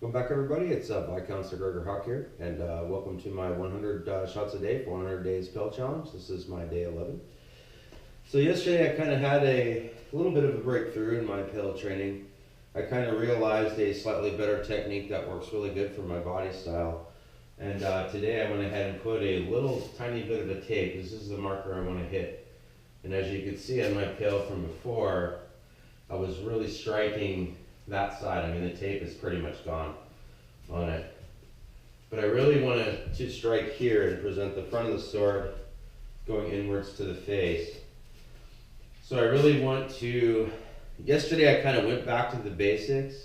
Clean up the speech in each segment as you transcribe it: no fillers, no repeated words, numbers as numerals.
Welcome back, everybody. It's Viscount Gregor Hawke here, and welcome to my 100 shots a day for 100 days Pell challenge. This is my day 11. So yesterday I kind of had a little bit of a breakthrough in my Pell training. I kind of realized a slightly better technique that works really good for my body style. And today I went ahead and put a little tiny bit of a tape. This is the marker I want to hit. And as you can see on my Pell from before, I was really striking that side. I mean, the tape is pretty much gone on it. But I really wanted to strike here and present the front of the sword going inwards to the face. So I really want to, yesterday I kind of went back to the basics,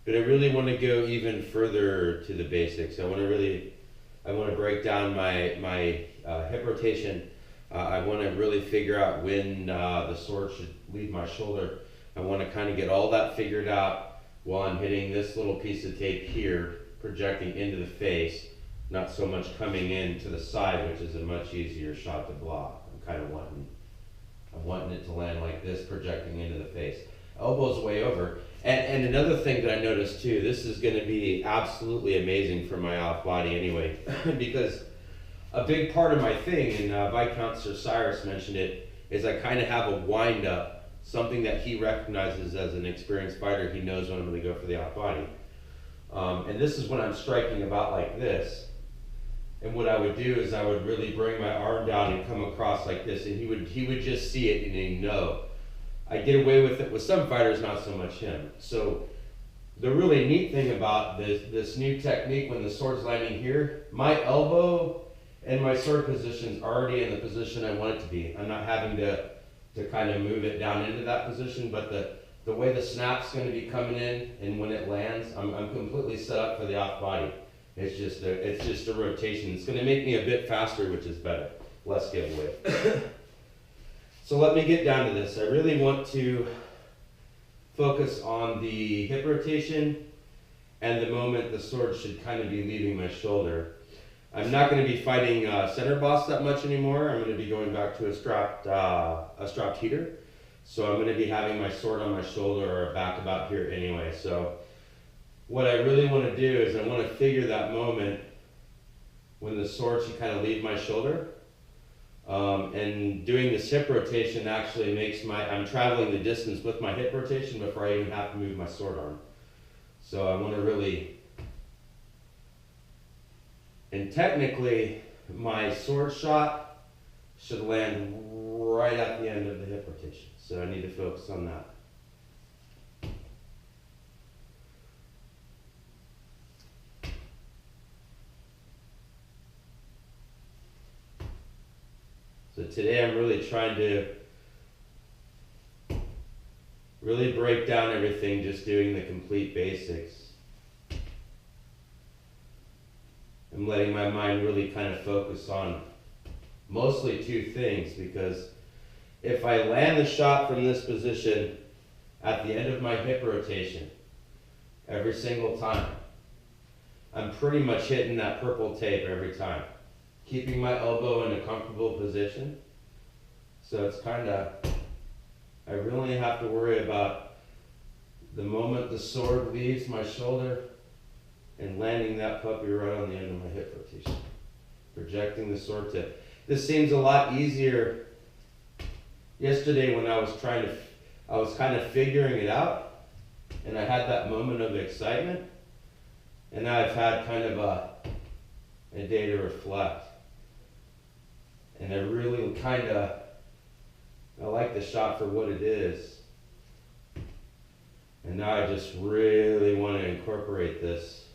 but I really want to go even further to the basics. I want to break down my hip rotation. I want to really figure out when the sword should leave my shoulder. I want to kind of get all that figured out while I'm hitting this little piece of tape here, projecting into the face, not so much coming in to the side, which is a much easier shot to block. I'm wanting it to land like this, projecting into the face. Elbow's way over. And another thing that I noticed too, this is going to be absolutely amazing for my off body anyway, because a big part of my thing, and Viscount Sir Cyrus mentioned it, is I kind of have a wind up. Something that he recognizes as an experienced fighter. He knows when I'm going to go for the off body. And this is when I'm striking about like this. And what I would do is I would really bring my arm down and come across like this, and he would just see it and he'd know. I get away with it with some fighters, not so much him. So the really neat thing about this new technique, when the sword's landing here, my elbow and my sword position's already in the position I want it to be. I'm not having to kind of move it down into that position, but the way the snap's going to be coming in and when it lands, I'm completely set up for the off body. It's just a rotation. It's going to make me a bit faster, which is better. Less giveaway. So let me get down to this. I really want to focus on the hip rotation and the moment the sword should kind of be leaving my shoulder. I'm not going to be fighting center boss that much anymore. I'm going to be going back to a strapped heater. So I'm going to be having my sword on my shoulder or back about here anyway. So what I really want to do is I want to figure that moment when the sword should kind of leave my shoulder. And doing this hip rotation actually makes I'm traveling the distance with my hip rotation before I even have to move my sword arm. So I want to really, and technically my sword shot should land right at the end of the hip rotation. So I need to focus on that. So today I'm really trying to really break down everything, just doing the complete basics. I'm letting my mind really kind of focus on mostly two things, because if I land the shot from this position at the end of my hip rotation every single time, I'm pretty much hitting that purple tape every time, keeping my elbow in a comfortable position. So it's kind of, I really have to worry about the moment the sword leaves my shoulder and landing that puppy right on the end of my hip rotation, projecting the sword tip. This seems a lot easier. Yesterday when I was kind of figuring it out, and I had that moment of excitement, and now I've had kind of a day to reflect. And I really I like the shot for what it is. And now I just really want to incorporate this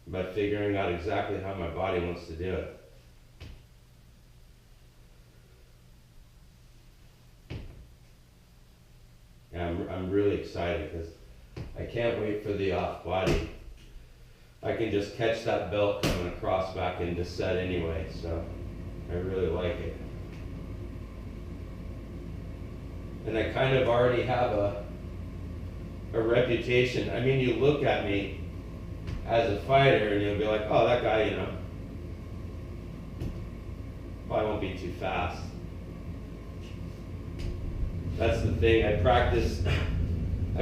by figuring out exactly how my body wants to do it. And I'm really excited because I can't wait for the off body. I can just catch that belt coming across back into set anyway, so I really like it. And I kind of already have a reputation. I mean, you look at me as a fighter and you'll be like, oh, that guy, probably won't be too fast. That's the thing. I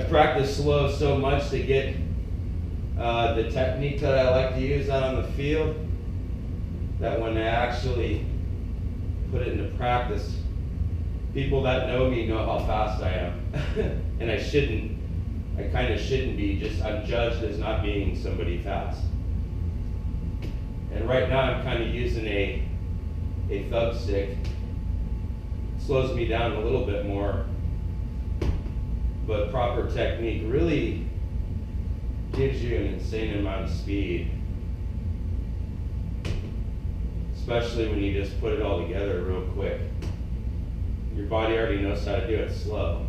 practice slow so much to get The technique that I like to use out on the field, that when I actually put it into practice, people that know me know how fast I am. And I kind of shouldn't be, I'm judged as not being somebody fast. And right now I'm kind of using a thug stick. It slows me down a little bit more, but proper technique really gives you an insane amount of speed. Especially when you just put it all together real quick. Your body already knows how to do it slow.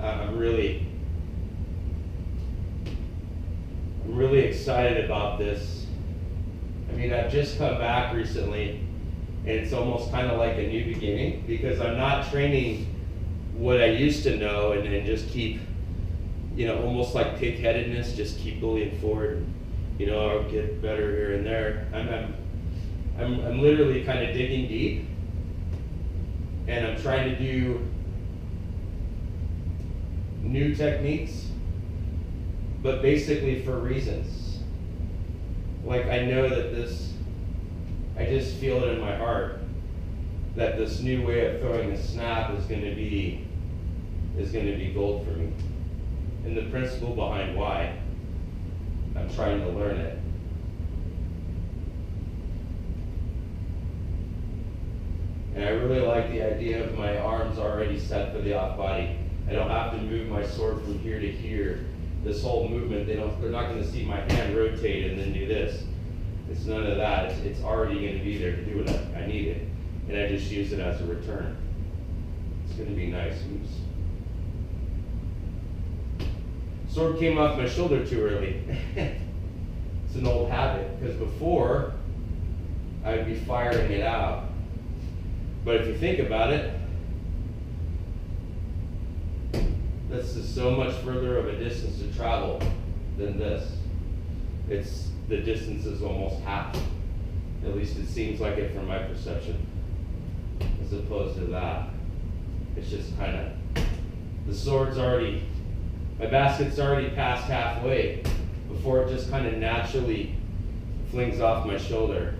I'm really excited about this. I mean, I've just come back recently, and it's almost kind of like a new beginning, because I'm not training what I used to know and just keep, almost like pig-headedness, just keep going forward. I'll get better here and there. I'm literally kind of digging deep, and I'm trying to do new techniques, but basically for reasons. Like, I know that I just feel it in my heart that this new way of throwing a snap is going to be gold for me. And the principle behind why I'm trying to learn it. And I really like the idea of my arms already set for the off body. I don't have to move my sword from here to here. This whole movement, they're not going to see my hand rotate and then do this. It's none of that. It's already going to be there to do what I need it. And I just use it as a return. It's going to be nice. Oops. Sword came off my shoulder too early. It's an old habit, because before I would be firing it out. But if you think about it, this is so much further of a distance to travel than this. The distance is almost half. At least it seems like it from my perception. As opposed to that. It's just kind of, my basket's already past halfway before it just kind of naturally flings off my shoulder.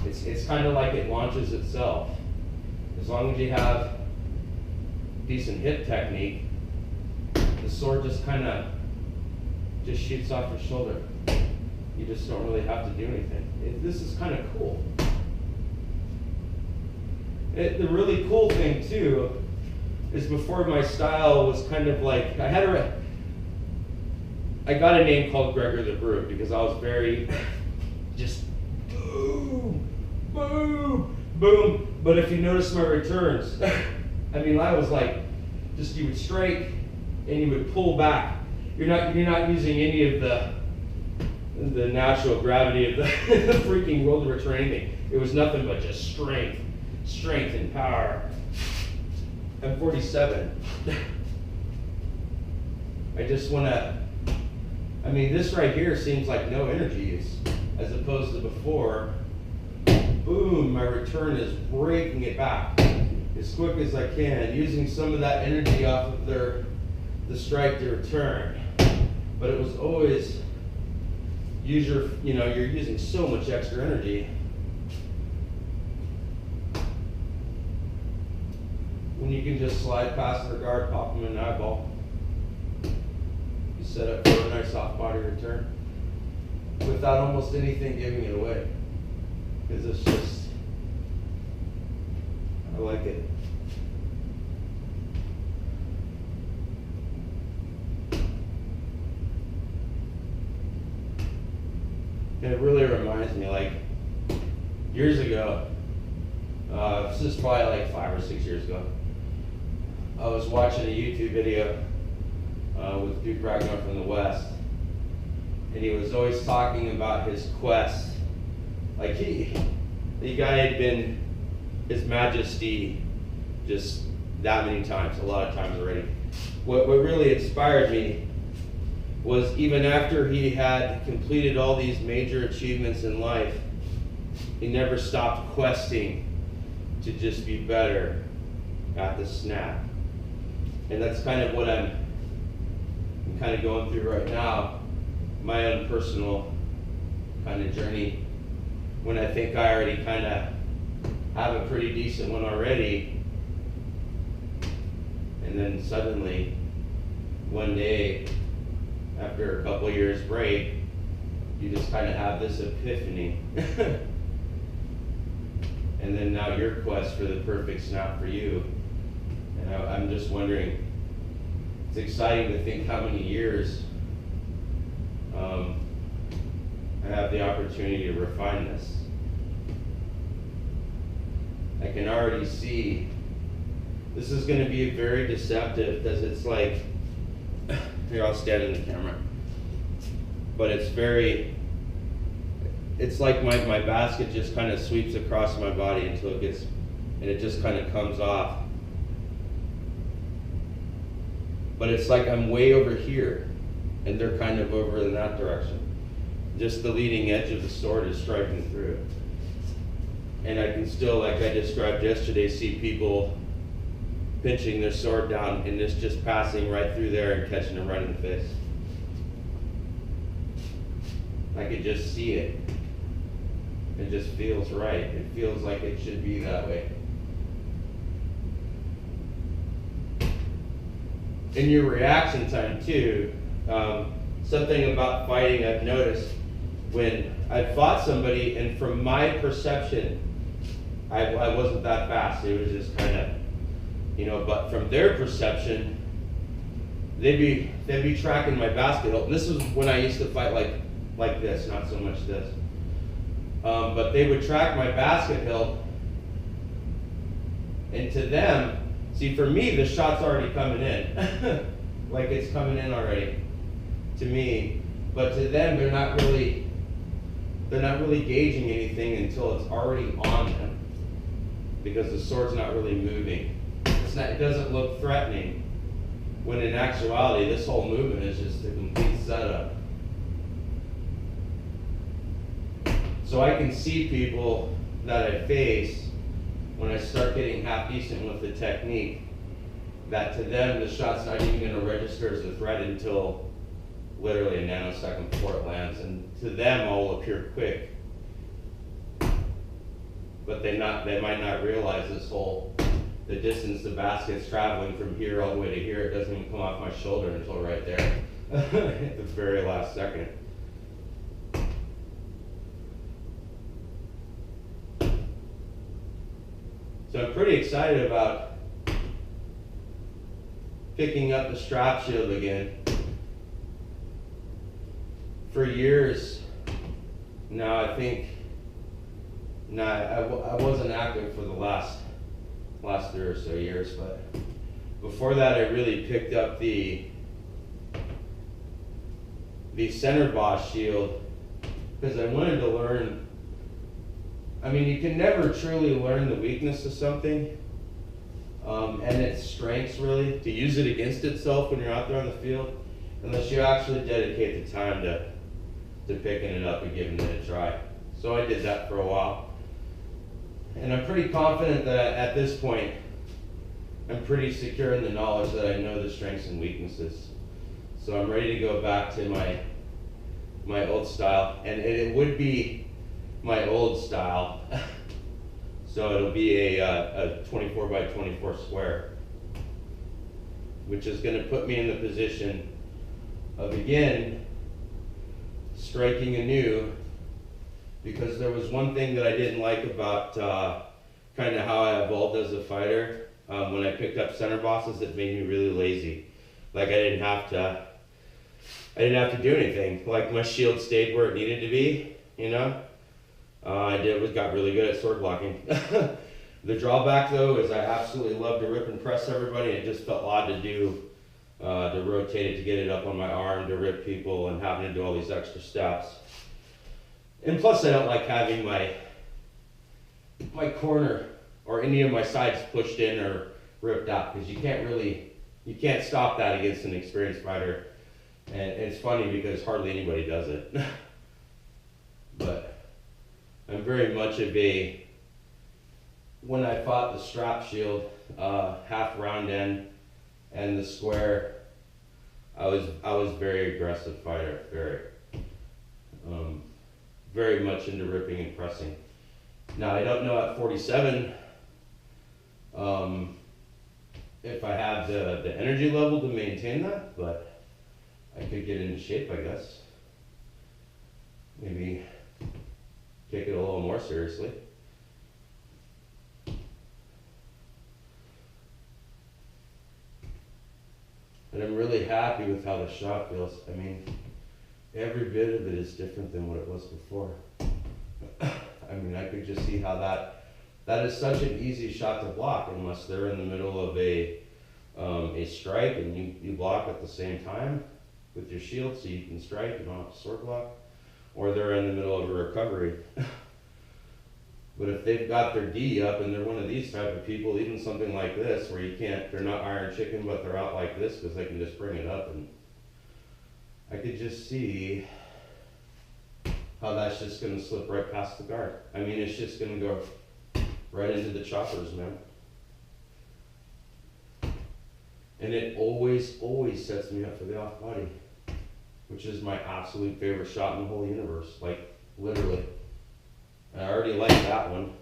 It's kind of like it launches itself. As long as you have decent hip technique, the sword just kind of shoots off your shoulder. You just don't really have to do anything. This is kind of cool. The really cool thing too is, before my style was kind of like, I got a name called Gregor the Brute, because I was very just boom, boom, boom. But if you notice my returns, I was like, you would strike and you would pull back. You're not using any of the natural gravity of the freaking world to return anything. It was nothing but just strength and power. I'm 47. I just want to, this right here seems like no energy use, as opposed to before. Boom, my return is breaking it back as quick as I can, using some of that energy off of the strike to return. But it was always, you're using so much extra energy. When you can just slide past their guard, pop them in the eyeball. You set up for a nice off body return without almost anything giving it away. Because it's just, I like it. And it really reminds me, like, years ago, this is probably like 5 or 6 years ago, I was watching a YouTube video with Gregor from the West, and he was always talking about his quest. Like, the guy had been His Majesty just that many times, a lot of times already. What really inspired me was, even after he had completed all these major achievements in life, he never stopped questing to just be better at the snap. And that's kind of what I'm kind of going through right now, my own personal kind of journey, when I think I already kind of have a pretty decent one already, and then suddenly one day after a couple years break, you just kind of have this epiphany. And then now your quest for the perfect snap for you. And I'm just wondering, it's exciting to think how many years I have the opportunity to refine this. I can already see this is going to be very deceptive, because it's like, here, I'll stand in the camera, but it's like my basket just kind of sweeps across my body until it gets, and it just kind of comes off. But it's like I'm way over here, and they're kind of over in that direction. Just the leading edge of the sword is striking through. And I can still, like I described yesterday, see people pinching their sword down, and it's just passing right through there and catching them right in the face. I could just see it. It just feels right. It feels like it should be that way. In your reaction time too, something about fighting I've noticed, when I fought somebody, and from my perception, I wasn't that fast. It was just kind of, you know, but from their perception, they'd be tracking my basket. This was when I used to fight like this, not so much this. But they would track my basket hilt, and to them, see, for me, the shot's already coming in. Like it's coming in already to me. But to them, they're not really gauging anything until it's already on them, because the sword's not really moving. It doesn't look threatening, when in actuality, this whole movement is just a complete setup. So I can see people that I face, when I start getting half decent with the technique, that to them the shot's not even going to register as a threat until literally a nanosecond before it lands, and to them all will appear quick. But they might not realize the distance the basket's traveling from here all the way to here. It doesn't even come off my shoulder until right there, at the very last second. So I'm pretty excited about picking up the strap shield again. For years now, I wasn't active for the last 3 or so years, but before that I really picked up the center boss shield, because I wanted to learn. I mean, you can never truly learn the weakness of something and its strengths, really, to use it against itself when you're out there on the field, unless you actually dedicate the time to picking it up and giving it a try. So I did that for a while. And I'm pretty confident that at this point, I'm pretty secure in the knowledge that I know the strengths and weaknesses. So I'm ready to go back to my old style, and it would be my old style. So it'll be a 24 by 24 square, which is going to put me in the position of, again, striking anew, because there was one thing that I didn't like about kind of how I evolved as a fighter. When I picked up center bosses, it made me really lazy. Like I didn't have to do anything. Like my shield stayed where it needed to be, you know. Got really good at sword blocking. The drawback though is I absolutely love to rip and press everybody. It just felt odd to do, to rotate it, to get it up on my arm, to rip people, and having to do all these extra steps. And plus I don't like having my corner or any of my sides pushed in or ripped out, because you can't stop that against an experienced fighter. And it's funny because hardly anybody does it. But I'm very much of when I fought the strap shield, half round end, And the square, I was very aggressive fighter, very much into ripping and pressing. Now I don't know at 47 if I have the energy level to maintain that, but I could get into shape, I guess. Maybe take it a little more seriously. And I'm really happy with how the shot feels. I mean, every bit of it is different than what it was before. I mean, I could just see how that is such an easy shot to block unless they're in the middle of a strike and you block at the same time with your shield so you can strike, you don't have to sword block, or they're in the middle of a recovery. But if they've got their D up and they're one of these type of people, even something like this where you can't, they're not iron chicken, but they're out like this because they can just bring it up, and I could just see how that's just going to slip right past the guard. I mean, it's just going to go right into the choppers, man. And it always sets me up for the off body, which is my absolute favorite shot in the whole universe, like literally. I already like that one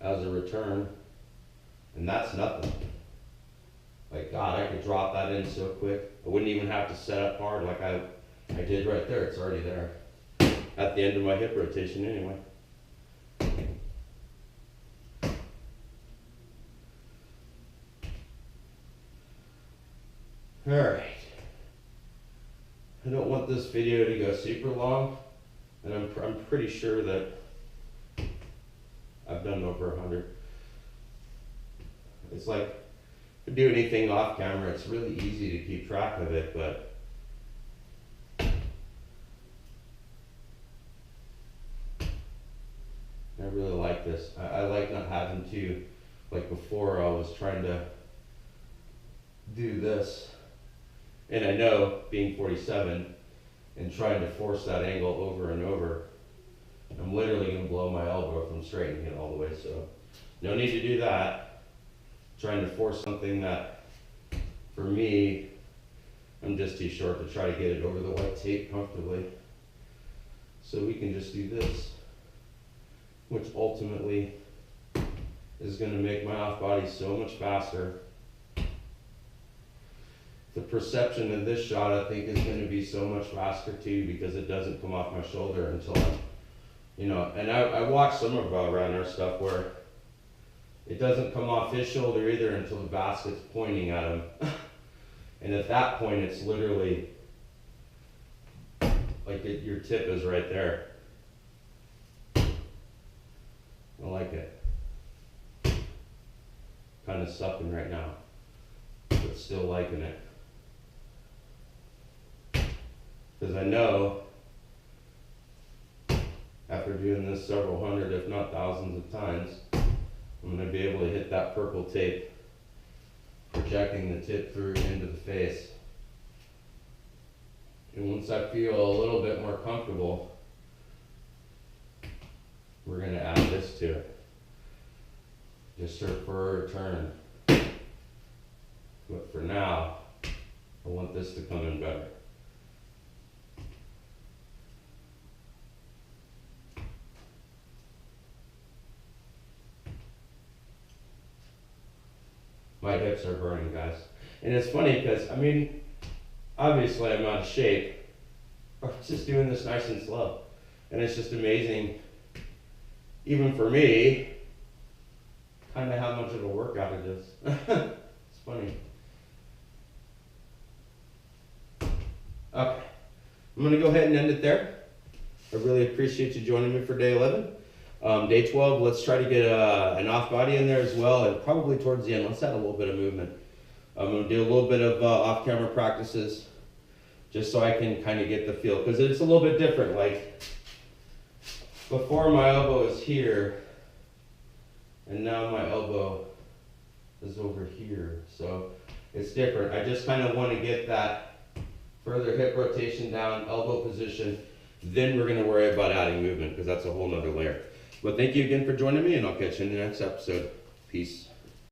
as a return, and that's nothing. Like, God, I could drop that in so quick. I wouldn't even have to set up hard like I did right there. It's already there at the end of my hip rotation anyway. All right. I don't want this video to go super long, and I'm pretty sure that I've done over 100. It's like, to do anything off camera, it's really easy to keep track of it, but I really like this. I like not having to, like before I was trying to do this, and I know being 47 and trying to force that angle over and over, I'm literally going to blow my elbow if I'm straightening it all the way, so no need to do that. Trying to force something that, for me, I'm just too short to try to get it over the white tape comfortably. So we can just do this, which ultimately is going to make my off body so much faster. The perception of this shot, I think, is going to be so much faster too, because it doesn't come off my shoulder until I'm, and I watched some of our runner stuff where it doesn't come off his shoulder either until the basket's pointing at him. And at that point, it's literally like your tip is right there. I like it. Kind of sucking right now, but still liking it. Because I know after doing this several hundred, if not thousands of times, I'm going to be able to hit that purple tape, projecting the tip through into the face. And once I feel a little bit more comfortable, we're going to add this to it. Just for a return. But for now, I want this to come in better. My hips are burning, guys. And it's funny because, I mean, obviously I'm out of shape. I'm just doing this nice and slow. And it's just amazing, even for me, kind of how much of a workout it is. It's funny. Okay, I'm going to go ahead and end it there. I really appreciate you joining me for day 11. Day 12, let's try to get an off body in there as well, and probably towards the end, let's add a little bit of movement. I'm going to do a little bit of off-camera practices, just so I can kind of get the feel, because it's a little bit different. Like, before my elbow is here, and now my elbow is over here, so it's different. I just kind of want to get that further hip rotation down, elbow position, then we're going to worry about adding movement, because that's a whole nother layer. But thank you again for joining me, and I'll catch you in the next episode. Peace.